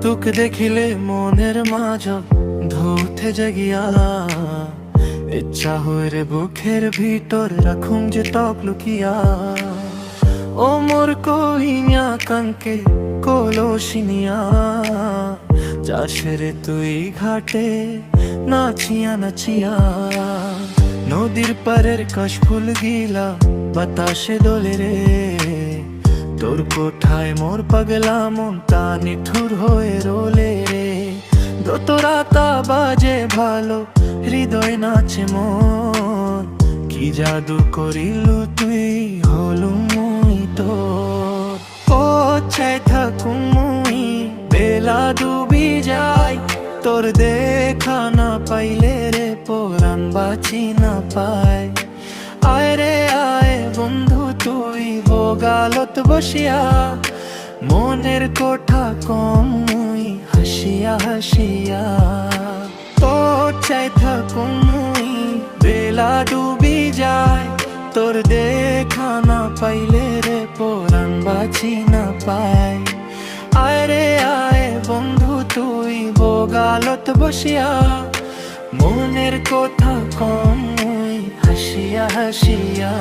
তোকে দেখিলে মনের মাঝ ধৌতে জাগিয়া, ইচ্ছা হয় রে বুকের ভিতর রাখুম যে তক লুকিয়া। ও মোর কহিয়া কাঙ্কে কলসিনিয়া, যাস রে তুই ঘাটে নাচিয়া নাচিয়া। নদীর পারের কাশফুল গিলা বাতাসে দোলে রে, তোর কোঠায় মোর পাগলা মনটা নিঠুর হয়ে রোলে রে। দোতরাতা বাজে ভালো হৃদয় নাচে মন, কি জাদু করিলু তুই হলু মুই তোর। কোথায় থাকুম মুই বেলা ডুবি যাই, তোর দেখা না পাইলে রে পরাণ বাঁচি না পায়। আয় রে আয় বন্ধু তুই বগালত বসিয়া, মনের কোঠা কম মুই হাসিয়া হাসিয়া। তোর চাই থাকুম মুই বেলা ডুবি যায়, তোর দেখা না পাইলে রে পরাণ বাঁচি না পায়। আয় রে আয় বন্ধু তুই বগালত বসিয়া, মনের কথা কম মুই হাসিয়া হাসিয়া।